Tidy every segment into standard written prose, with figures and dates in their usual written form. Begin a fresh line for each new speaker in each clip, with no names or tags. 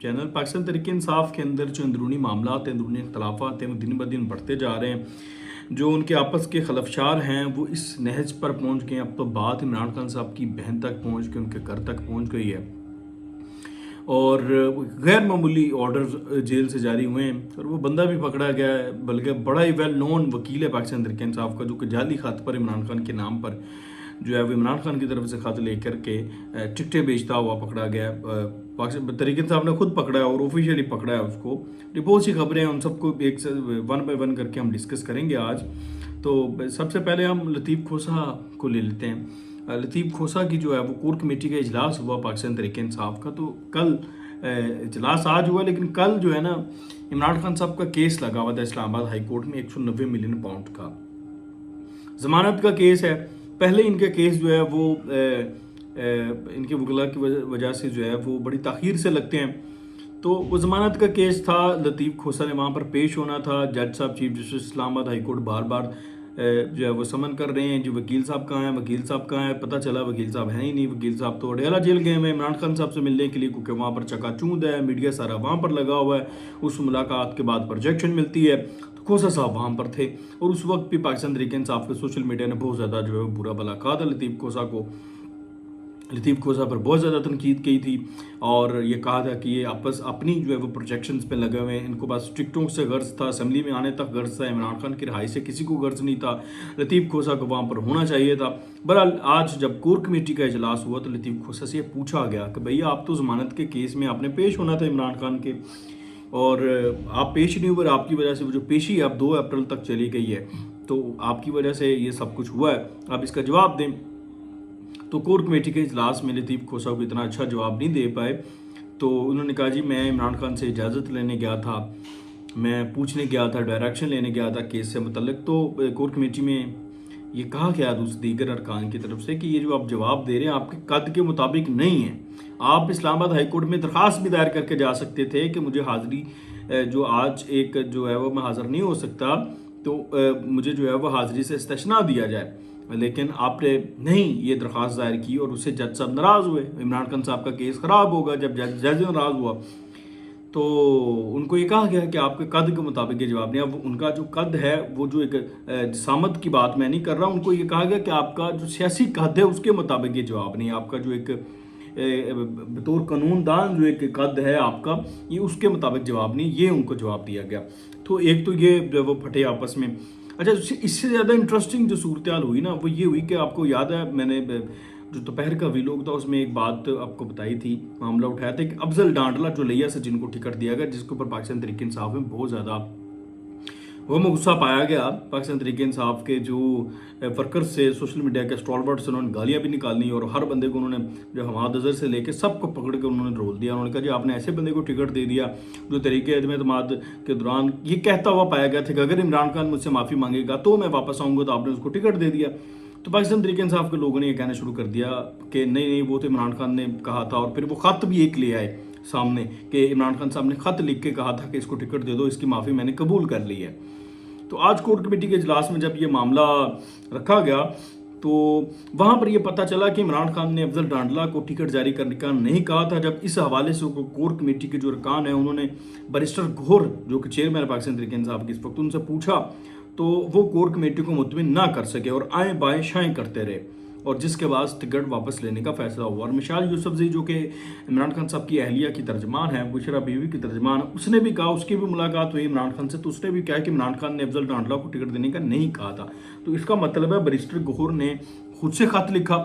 Channel Pakistan Tehreek Insaf के अंदर जो अंदरूनी मामलात हैं, अंदरूनी इख्तलाफात हैं, वो दिन ब दिन बढ़ते जा रहे हैं। जो उनके आपस के खलफशार हैं वो इस नहज पर पहुंच गए। अब तो बात इमरान खान साहब की बहन तक पहुंच के उनके घर तक पहुंच गई है और गैर मामूली ऑर्डर जेल से जारी हुए हैं और वो बंदा भी पकड़ा गया है, बल्कि बड़ा ही वेल नोन वकील है पाकिस्तान तहरीक इंसाफ का, जो कि जाली खत पर इमरान खान के नाम पर जो है वो इमरान खान की तरफ से खत लेकर के टिकटें बेचता हुआ पकड़ा गया। पाकिस्तान तहरीक इंसाफ ने खुद पकड़ा है और ऑफिशियली पकड़ा है उसको। ये बहुत सी खबरें हैं, उन सबको एक से वन बाय वन करके हम डिस्कस करेंगे आज। तो सबसे पहले हम लतीफ़ खोसा को ले लेते हैं। लतीफ़ खोसा की जो है वो कोर कमेटी का इजलास हुआ पाकिस्तान तहरीक इंसाफ का। तो कल इजलास आज हुआ, लेकिन कल जो है ना इमरान खान साहब का केस लगा हुआ था इस्लामाबाद हाई कोर्ट में 190 मिलियन पाउंड का जमानत का केस है। पहले इनका केस जो है वो इनके वकला की वजह से जो है वो बड़ी ताख़ीर से लगते हैं। तो वो ज़मानत का केस था, लतीफ़ खोसा ने वहाँ पर पेश होना था। जज साहब chief justice Islamabad high court बार बार जो है वो समन कर रहे हैं, जो वकील साहब कहाँ हैं, वकील साहब कहाँ हैं। पता चला वकील साहब हैं ही नहीं। वकील साहब तो अडेला जेल गए हैं इमरान खान साहब से मिलने के लिए, क्योंकि वहाँ पर चकाचूंद है, मीडिया सारा वहाँ पर लगा हुआ है। उस मुलाकात के बाद प्रोजेक्शन मिलती है, तो खोसा साहब वहाँ पर थे और उस वक्त भी पाकिस्तान तहरीक इंसाफ के सोशल मीडिया ने बहुत ज़्यादा जो है बुरा भला कहा था लतीफ़ खोसा को। लतीफ़ खोसा पर बहुत ज़्यादा तनकीद की थी और ये कहा था कि ये आपस अपनी जो है वो प्रोजेक्शंस पे लगे हुए हैं, इनको बस टिकटों से गर्ज था, असेंबली में आने तक गर्ज था, इमरान खान की रिहाई से किसी को गर्ज नहीं था। लतीफ़ खोसा को वहाँ पर होना चाहिए था। बहरहाल आज जब कोर कमेटी का इजलास हुआ तो लतीफ़ खोसा से पूछा गया कि भैया आप तो ज़मानत के केस में आपने पेश होना था इमरान खान के, और आप पेश नहीं हुए, आपकी वजह से वो जो पेशी अब 2 अप्रैल तक चली गई है, तो आपकी वजह से ये सब कुछ हुआ है, आप इसका जवाब दें। तो कोर कमेटी के इजलास में लतीफ़ खोसा को इतना अच्छा जवाब नहीं दे पाए। तो उन्होंने कहा जी मैं इमरान खान से इजाज़त लेने गया था, मैं पूछने गया था, डायरेक्शन लेने गया था केस से मुतल्लिक। तो कोर कमेटी में ये कहा गया दीगर अरकान की तरफ से कि ये जो आप जवाब दे रहे हैं आपके कद के मुताबिक नहीं है। आप इस्लामाबाद हाई कोर्ट में दरख्वास्त भी दायर करके जा सकते थे कि मुझे हाज़िरी जो आज एक जो है वो मैं हाज़िर नहीं हो सकता, तो मुझे जो है वो हाज़िरी से इस्तिस्ना दिया जाए, लेकिन आपने नहीं ये दरख्वास्त दायर की और उससे जज साहब नाराज़ हुए। इमरान खान साहब का केस ख़राब होगा। जब जज नाराज़ हुआ तो उनको ये कहा गया कि आपके कद के मुताबिक ये जवाब नहीं। अब उनका जो कद है वो जो एक जिसामत की बात मैं नहीं कर रहा, उनको ये कहा गया कि आपका जो सियासी कद है उसके मुताबिक ये जवाब नहीं, आपका जो एक बतौर कानूनदान जो एक कद है आपका, ये उसके मुताबिक जवाब नहीं, ये उनको जवाब दिया गया। तो एक तो ये जो वो फटे आपस में। अच्छा, इससे ज़्यादा इंटरेस्टिंग जो सूरत हाल हुई ना वो ये हुई कि आपको याद है मैंने जो दोपहर का वीलॉग था उसमें एक बात आपको बताई थी, मामला उठाया था कि अफजल डांडला जो लिया से जिनको टिकट दिया गया, जिसके ऊपर पाकिस्तान तहरीक इंसाफ में बहुत ज़्यादा में गुस्सा पाया गया। पाकिस्तान तहरीक इंसाफ के जो वर्कर्स से, सोशल मीडिया के स्टॉलवर्ड से उन्होंने गालियाँ भी निकालनी और हर बंदे को उन्होंने जो हमाद अजहर से लेके सबको पकड़ के उन्होंने रोल दिया। उन्होंने कहा जी आपने ऐसे बंदे को टिकट दे दिया जो तहरीक एतमाद के दौरान ये कहता हुआ पाया गया था कि अगर इमरान खान मुझसे माफ़ी मांगेगा तो मैं वापस आऊँगा, तो आपने उसको टिकट दे दिया। तो पाकिस्तान तहरीक इंसाफ के लोगों ने ये कहना शुरू कर दिया कि नहीं नहीं वो तो इमरान खान ने कहा था, और फिर वो ख़त भी एक ले आए सामने कि इमरान खान साहब ने ख़त लिख के कहा था कि इसको टिकट दे दो, इसकी माफ़ी मैंने कबूल कर ली है। तो आज कोर कमेटी के इजलास में जब ये मामला रखा गया तो वहाँ पर यह पता चला कि इमरान खान ने अफजल डांडला को टिकट जारी करने का नहीं कहा था। जब इस हवाले से कोर कमेटी के जो अरकान हैं उन्होंने बैरिस्टर घोर जो कि चेयरमैन पाकिस्तान तहरीक इंसाफ की इस वक्त, उनसे पूछा तो वो कोर कमेटी को मुतमिन ना कर सके और आएँ बाएँ शाएँ करते रहे, और जिसके बाद टिकट वापस लेने का फैसला हुआ। और मिशाल यूसुफजई जो कि इमरान खान साहब की अहलिया की तर्जमान है, बुशरा बीवी की तर्जमान, उसने भी कहा, उसकी भी मुलाकात हुई इमरान खान से, तो उसने भी कहा कि इमरान खान ने अफजल डांडला को टिकट देने का नहीं कहा था। तो इसका मतलब है बैरिस्टर गौहर ने खुद से खत लिखा,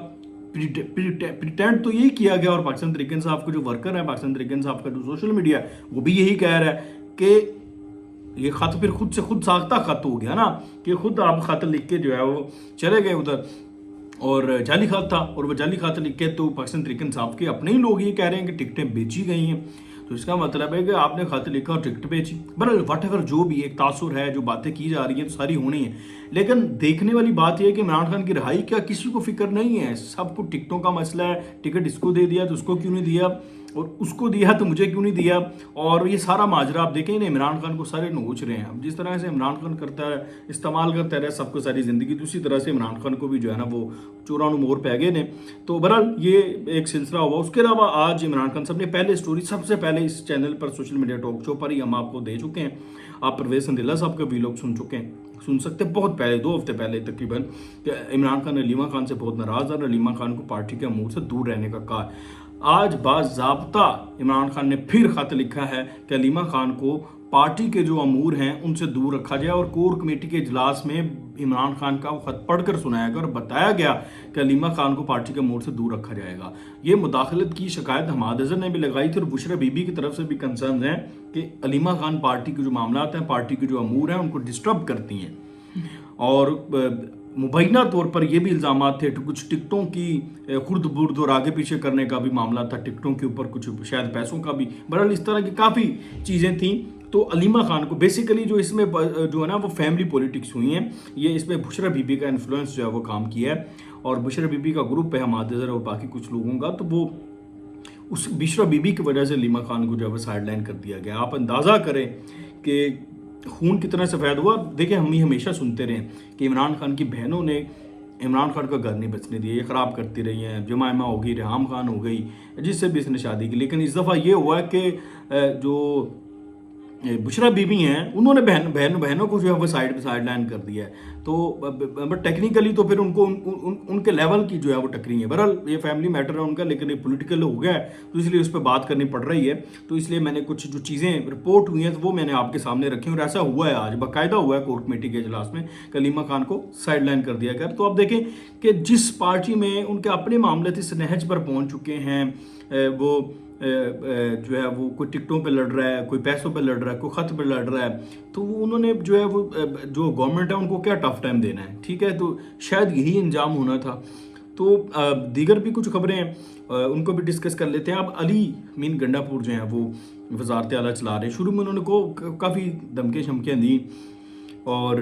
प्रिटेंड तो यही किया गया, और पाकिस्तान तहरीक इंसाफ के जो वर्कर है, पाकिस्तान तहरीक इंसाफ का जो सोशल मीडिया है वो भी यही कह रहा है कि ये खत फिर खुद से खुद साख्ता खत हो गया ना, कि खुद आप खत लिख के जो है वो चले गए उधर, और जाली खात था, और वो जाली खात लिख के तो पाकिस्तान तहरीक इंसाफ के अपने ही लोग ये कह रहे हैं कि टिकटें बेची गई हैं। तो इसका मतलब है कि आपने खत लिखा और टिकट बेची। बहरहाल वट एवर जो भी एक तासुर है, जो बातें की जा रही हैं तो सारी होनी है, लेकिन देखने वाली बात यह है कि इमरान खान की रिहाई क्या किसी को फिक्र नहीं है, सबको टिकटों का मसला है, टिकट इसको दे दिया तो उसको क्यों नहीं दिया। اور اس کو دیا تو مجھے کیوں نہیں دیا. اور یہ سارا ماجرا آپ دیکھیں نا, عمران خان کو سارے نوچ رہے ہیں. اب جس طرح سے عمران خان کرتا ہے, استعمال کرتا رہا سب کو ساری زندگی, تو اسی طرح سے عمران خان کو بھی جو ہے نا وہ چورانو مور پہ گئے نے. تو بہرحال یہ ایک سلسلہ ہوا. اس کے علاوہ آج عمران خان صاحب نے پہلے سٹوری سب سے پہلے اس چینل پر سوشل میڈیا ٹاک شو پر ہی ہم آپ کو دے چکے ہیں. آپ پرویز سندھیلا صاحب کا ویلاگ سن چکے ہیں, سن سکتے ہیں بہت پہلے, 2 ہفتے پہلے تقریباً, کہ عمران خان علیمہ خان سے بہت ناراض ہے اور علیمہ خان کو پارٹی کے امور سے دور رہنے کا کہا. آج باضابطہ عمران خان نے پھر خط لکھا ہے کہ علیمہ خان کو پارٹی کے جو امور ہیں ان سے دور رکھا جائے, اور کور کمیٹی کے اجلاس میں عمران خان کا وہ خط پڑھ کر سنایا گیا اور بتایا گیا کہ علیمہ خان کو پارٹی کے امور سے دور رکھا جائے گا. یہ مداخلت کی شکایت حماد اظہر نے بھی لگائی تھی, اور بشرا بی بی کی طرف سے بھی کنسرنز ہیں کہ علیمہ خان پارٹی کے جو معاملات ہیں, پارٹی کے جو امور ہیں ان کو ڈسٹرب کرتی ہیں. اور مبینہ طور پر یہ بھی الزامات تھے, کچھ ٹکٹوں کی خرد برد اور آگے پیچھے کرنے کا بھی معاملہ تھا, ٹکٹوں کے اوپر کچھ شاید پیسوں کا بھی. بہرحال اس طرح کی کافی چیزیں تھیں. تو علیمہ خان کو بیسیکلی جو اس میں جو ہے نا وہ فیملی پولیٹکس ہوئی ہیں, یہ اس میں بشرا بی بی کا انفلوئنس جو ہے وہ کام کیا ہے, اور بشرا بی بی کا گروپ ہے حماد اظہر اور باقی کچھ لوگوں کا, تو وہ اس بشرا بی بی کی وجہ سے علیمہ خان کو جو ہے وہ سائڈ لائن کر دیا گیا. آپ اندازہ کریں کہ خون کتنا سفید ہوا. دیکھیں ہم ہمیشہ سنتے رہے کہ عمران خان کی بہنوں نے عمران خان کا گھر نہیں بچنے دیا, یہ خراب کرتی رہی ہیں, جمائمہ ہو گئی, ریحام خان ہو گئی, جس سے بھی اس نے شادی کی. لیکن اس دفعہ یہ ہوا کہ جو بشرا بی بی ہیں انہوں نے بہنوں کو جو ہے وہ سائڈ لائن کر دیا ہے. تو بٹ ٹیکنیکلی تو پھر ان کو ان کے لیول کی جو ہے وہ ٹکری ہے. بہرحال یہ فیملی میٹر ہے ان کا, لیکن یہ پولیٹیکل ہو گیا ہے تو اس لیے اس پہ بات کرنی پڑ رہی ہے. تو اس لیے میں نے کچھ جو چیزیں رپورٹ ہوئی ہیں تو وہ میں نے آپ کے سامنے رکھی, اور ایسا ہوا ہے آج باقاعدہ ہوا ہے کور کمیٹی کے اجلاس میں کہ علیمہ خان کو سائڈ لائن کر دیا گیا. تو آپ دیکھیں کہ جس پارٹی میں ان کے اپنے معاملات اس نہج پر پہنچ چکے ہیں, وہ جو ہے وہ کوئی ٹکٹوں پہ لڑ رہا ہے, کوئی پیسوں پہ لڑ رہا ہے, کوئی خط پہ لڑ رہا ہے, تو وہ انہوں نے جو ہے وہ جو گورنمنٹ ہے ان کو کیا ٹف ٹائم دینا ہے. ٹھیک ہے, تو شاید یہی انجام ہونا تھا. تو دیگر بھی کچھ خبریں ہیں ان کو بھی ڈسکس کر لیتے ہیں. اب علی مین گنڈا پور جو ہیں وہ وزارت اعلیٰ چلا رہے ہیں. شروع میں انہوں نے کافی دھمکیاں شمکیاں دیں, اور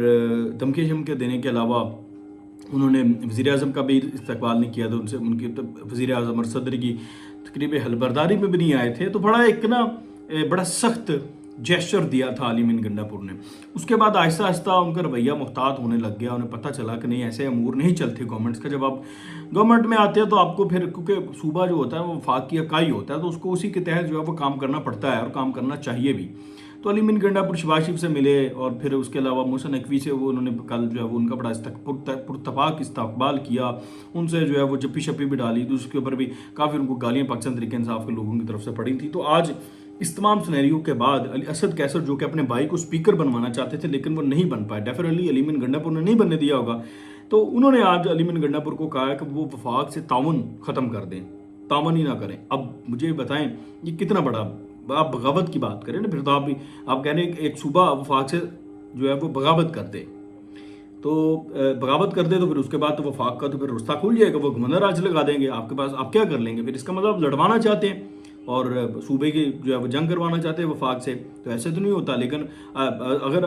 دھمکیاں شمکیاں دینے کے علاوہ انہوں نے وزیر اعظم کا بھی استقبال نہیں کیا, تو ان سے ان کی وزیر اعظم اور صدر کی تقریب حلبرداری میں بھی نہیں آئے تھے. تو بڑا سخت جیسچر دیا تھا علی مین گنڈا پور نے. اس کے بعد آہستہ آہستہ ان کا رویہ محتاط ہونے لگ گیا. انہیں پتہ چلا کہ نہیں, ایسے امور نہیں چلتے گورنمنٹس کا. جب آپ گورنمنٹ میں آتے ہیں تو آپ کو پھر, کیونکہ صوبہ جو ہوتا ہے وہ وفاق کی اکائی ہوتا ہے, تو اس کو اسی کے تحت جو ہے وہ کام کرنا پڑتا ہے اور کام کرنا چاہیے بھی. تو علی مین گنڈا پور شہباز شریف سے ملے, اور پھر اس کے علاوہ محسن نقوی سے وہ انہوں نے کل جو ہے وہ ان کا بڑا پرتپاک استقبال کیا. ان سے جو ہے وہ جپی شپی بھی ڈالی, تو اس کے اوپر بھی کافی ان کو گالیاں پاکستان تحریک انصاف کے لوگوں کی طرف سے پڑی تھی. تو آج اس تمام سینیریو کے بعد اسد کیسر جو کہ اپنے بھائی کو اسپیکر بنوانا چاہتے تھے لیکن وہ نہیں بن پائے, ڈیفینیٹلی علی مین گنڈا پور نے نہیں بننے دیا ہوگا, تو انہوں نے آج علی مین گنڈا پور کو کہا کہ وہ وفاق سے تعاون ختم کر دیں, تعاون ہی نہ کریں. اب مجھے بتائیں یہ کتنا بڑا, آپ بغاوت کی بات کریں نا, پھر تو آپ کہہ رہے ہیں ایک صوبہ وفاق سے جو ہے وہ بغاوت کر دے, تو بغاوت کر دے تو پھر اس کے بعد تو وفاق کا تو پھر رستہ کھل جائے گا, وہ گورنر راج لگا دیں گے آپ کے پاس. آپ کیا کر لیں گے پھر؟ اس کا مطلب لڑوانا چاہتے ہیں اور صوبے کی جو ہے وہ جنگ کروانا چاہتے ہیں وفاق سے. تو ایسے تو نہیں ہوتا. لیکن اگر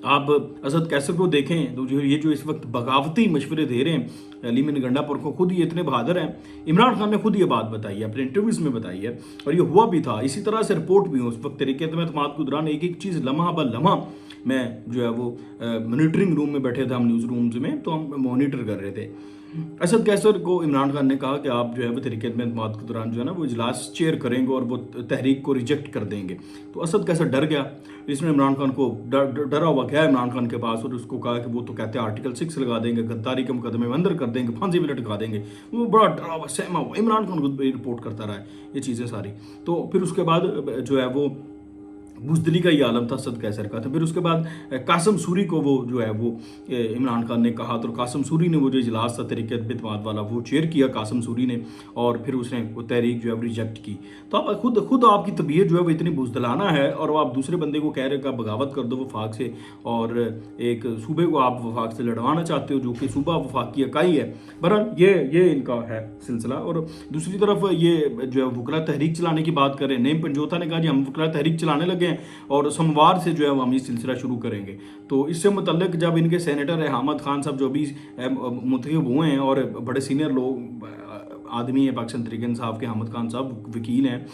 آپ اسد کیسر کو دیکھیں تو یہ جو اس وقت بغاوتی مشورے دے رہے ہیں علی مین گنڈا پور کو, خود یہ اتنے بہادر ہیں. عمران خان نے خود یہ بات بتائی ہے, اپنے انٹرویوز میں بتائی ہے, اور یہ ہوا بھی تھا. اسی طرح سے رپورٹ بھی ہو اس وقت تحریک اعتماد کے دوران ایک ایک چیز لمحہ بہ لمحہ میں جو ہے وہ مانیٹرنگ روم میں بیٹھے تھے ہم, نیوز رومز میں, تو ہم مانیٹر کر رہے تھے. اسد کیسر کو عمران خان نے کہا کہ آپ جو ہے وہ تحریک اعتماد کے دوران جو ہے نا وہ اجلاس چیئر کریں گے اور وہ تحریک کو ریجیکٹ کر دیں گے. تو اسد کیسر ڈر گیا. اس نے عمران خان کو ڈرا ہوا گیا عمران خان کے پاس, اور اس کو کہا کہ وہ تو کہتے ہیں آرٹیکل 6 لگا دیں گے, غداری کے مقدمے میں اندر کر دیں گے, پھانسی بھی لٹکا دیں گے. وہ بڑا ڈرا ہوا سہما ہوا عمران خان خود رپورٹ کرتا رہا ہے یہ چیزیں ساری. تو پھر اس کے بعد جو ہے وہ بزدلی کا یہ عالم تھا اسد کیسر کا. تو پھر اس کے بعد قاسم سوری کو وہ جو ہے وہ عمران خان نے کہا, تو قاسم سوری نے وہ جو اجلاس تھا تحریک اعتماد والا وہ چیئر کیا قاسم سوری نے, اور پھر اس نے وہ تحریک جو ہے ریجیکٹ کی. تو آپ خود آپ کی طبیعت جو ہے وہ اتنی بزدلانہ ہے, اور وہ آپ دوسرے بندے کو کہہ رہے کہ آپ بغاوت کر دو وفاق سے, اور ایک صوبے کو آپ وفاق سے لڑوانا چاہتے ہو جو کہ صوبہ وفاق کی اکائی ہے. بہرحال یہ ان کا ہے سلسلہ. اور دوسری طرف یہ جو ہے وکلا تحریک چلانے کی بات کریں, نعیم پنجوتا نے کہا جی ہم وکلا تحریک چلانے لگے ہیں اور سوموار سے جو ہے ہم یہ سلسلہ شروع کریں گے. تو اس سے متعلق جب ان کے سینیٹر حامد خان صاحب جو ابھی منتخب ہوئے ہیں اور بڑے سینئر لوگ आदमी है पाकिस्तान तहरीक इंसाफ के, अहमद खान साहब वकील हैं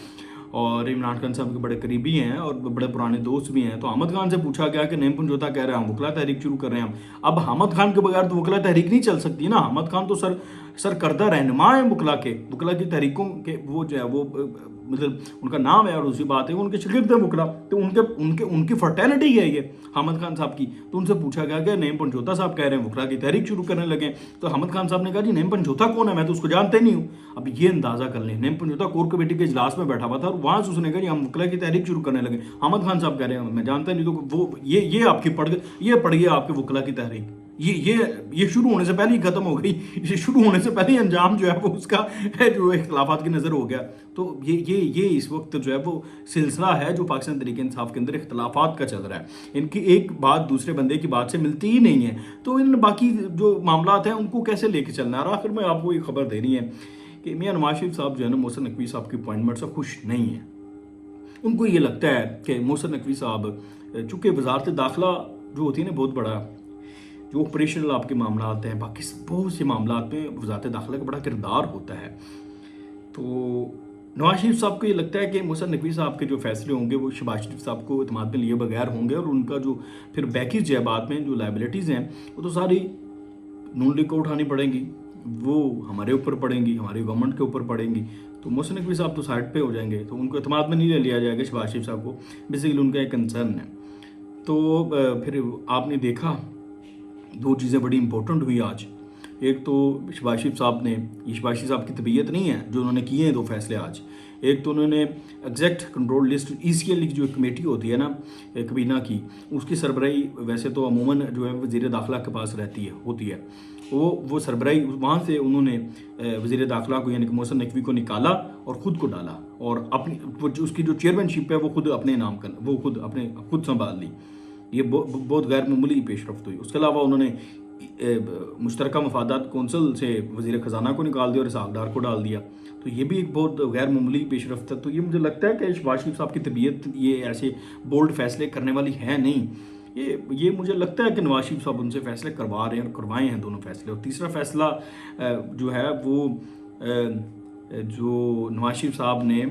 और इमरान खान साहब के बड़े करीबी हैं और बड़े पुराने दोस्त भी हैं। तो अहमद खान से पूछा गया कि नईम पंजोता कह रहे हैं हम वकला तहरीक शुरू कर रहे हैं। अब अहमद खान के बगैर तो वकला तहरीक नहीं चल सकती ना। अहमद खान तो सरकर्दा रहनुमा है वकला की तहरीकों के, वो जो है वो मतलब उनका नाम है और उसी बात है, उनके शागिर्द हैं वकला, तो उनकी फर्टैलिटी है ये अहमद खान साहब की। तो उनसे पूछा गया कि नईम पंजोता साहब कह रहे हैं वकला की तहरीक शुरू करने लगे। तो अहमद खान साहब ने कहा जी नईम पंजोता कौन है, मैं तो उसको जानते नहीं हूँ। अब ये अंदाजा कर लें, नईम पंजोता कोर कमेटी के इजलास में बैठा हुआ था और वहाँ से उसने कहा जी हम वकला की तहरीक शुरू करने लगे। अहमद खान साहब कह रहे हैं मैं जानता नहीं। तो वो ये आपकी पढ़िए आपके वकला की तहरीक, ये शुरू होने से पहले ही खत्म हो गई। ये शुरू होने से पहले ही अंजाम जो है वो उसका जो इख्तलाफात की नज़र हो गया। तो ये इस वक्त जो है वो सिलसिला है जो पाकिस्तान तहरीक इंसाफ के अंदर इख्तलाफात का चल रहा है। इनकी एक बात दूसरे बंदे की बात से मिलती ही नहीं है, तो इन बाकी जो मामला हैं उनको कैसे लेके चलना है। और आखिर में आपको ये खबर देनी है कि मियां नवाज शरीफ साहब जो है ना मोहसिन नकवी साहब की अपॉइंटमेंट से खुश नहीं है। उनको ये लगता है कि मोहसिन नकवी साहब चूँकि वजारत दाखिला जो होती है ना बहुत बड़ा जो ऑपरेशनल आपके मामला हैं, बाकी बहुत से मामला में वजारत दाखिला का बड़ा किरदार होता है। तो नवाज शरीफ साहब को ये लगता है कि मोहसिन नकवी साहब के जो फैसले होंगे वो शहबाज शरीफ साहब को इत्मीनान में लिए बगैर होंगे और उनका जो फिर बैकीज है बाद में जो लाइबिलिटीज़ हैं वो तो सारी नून लीग को उठानी पड़ेंगी, वो हमारे ऊपर पड़ेंगी, हमारी गवर्नमेंट के ऊपर पड़ेंगी। तो मोहसिन नकवी साहब तो साइड पे हो जाएंगे, तो उनको इत्मीनान में नहीं ले लिया जाएगा शहबाज शरीफ साहब को। बेसिकली उनका एक कंसर्न है। तो फिर आपने देखा दो चीज़ें बड़ी इंपॉर्टेंट हुई आज। एक तो शहबाज शरीफ साहब ने, ये शहबाज शरीफ साहब की तबीयत नहीं है जो उन्होंने किए हैं दो फैसले आज। एक तो उन्होंने एग्जैक्ट कंट्रोल लिस्ट ECL की जो कमेटी होती है ना कबीना की, उसकी सरबराही वैसे तो अमूमन जो है वज़ीर दाखिला के पास होती है। वो सरबराही वहाँ से उन्होंने वज़ीर दाखिला को यानी कि मोहसिन नकवी को निकाला और ख़ुद को डाला और अपनी उसकी जो चेयरमैनशिप है वो खुद अपने नाम कर वो खुद संभाल ली। ये बहुत गैर मामूली पेशरफ्त हुई। उसके अलावा उन्होंने मुश्तरका मफादात कौंसल से वज़ीर ख़जाना को निकाल दिया और इसहाक़ को डाल दिया। तो ये भी एक बहुत गैर मामूली पेशरफ्त है। तो ये मुझे लगता है कि शहबाज शरीफ साहब की तबीयत ये ऐसे बोल्ड फैसले करने वाली है नहीं। ये मुझे लगता है कि नवाज शरीफ साहब उनसे फैसले करवा रहे हैं और करवाए हैं दोनों फैसले। और तीसरा फैसला जो है वो जो नवाज शरीफ साहब ने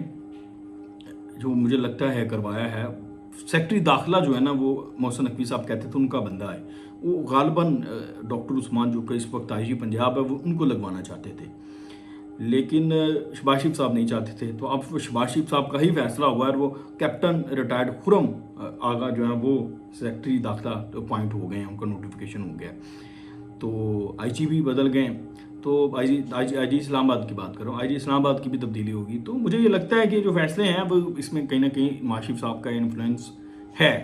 जो मुझे लगता है करवाया है, सेक्रेटरी दाखिला जो है ना वो मोहसिन नकवी साहब कहते थे उनका बंदा है, वो गालिबन डॉक्टर उस्मान जो कि इस वक्त IG पंजाब है वो उनको लगवाना चाहते थे, लेकिन शहबाज शरीफ साहब नहीं चाहते थे। तो अब शहबाज शरीफ साहब का ही फैसला हुआ है, वो कैप्टन रिटायर्ड खुर्रम आगा जो है वो सेक्रेटरी दाखिला अपॉइंट हो गए हैं, उनका नोटिफिकेशन हो गया। तो IG भी बदल गए। तो IG इस्लामाबाद की बात करो, IG इस्लामाबाद की भी तब्दीली होगी। तो मुझे ये लगता है कि जो फैसले हैं वो इसमें कहीं ना कहीं नवाज शरीफ साहब का इन्फ्लुएंस है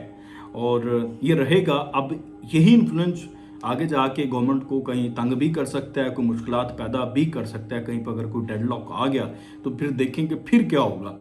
और ये रहेगा। अब यही इन्फ्लुएंस आगे जाके गवर्नमेंट को कहीं तंग भी कर सकता है, कोई मुश्किलात पैदा भी कर सकता है। कहीं पर अगर कोई डेडलॉक आ गया तो फिर देखेंगे फिर क्या होगा।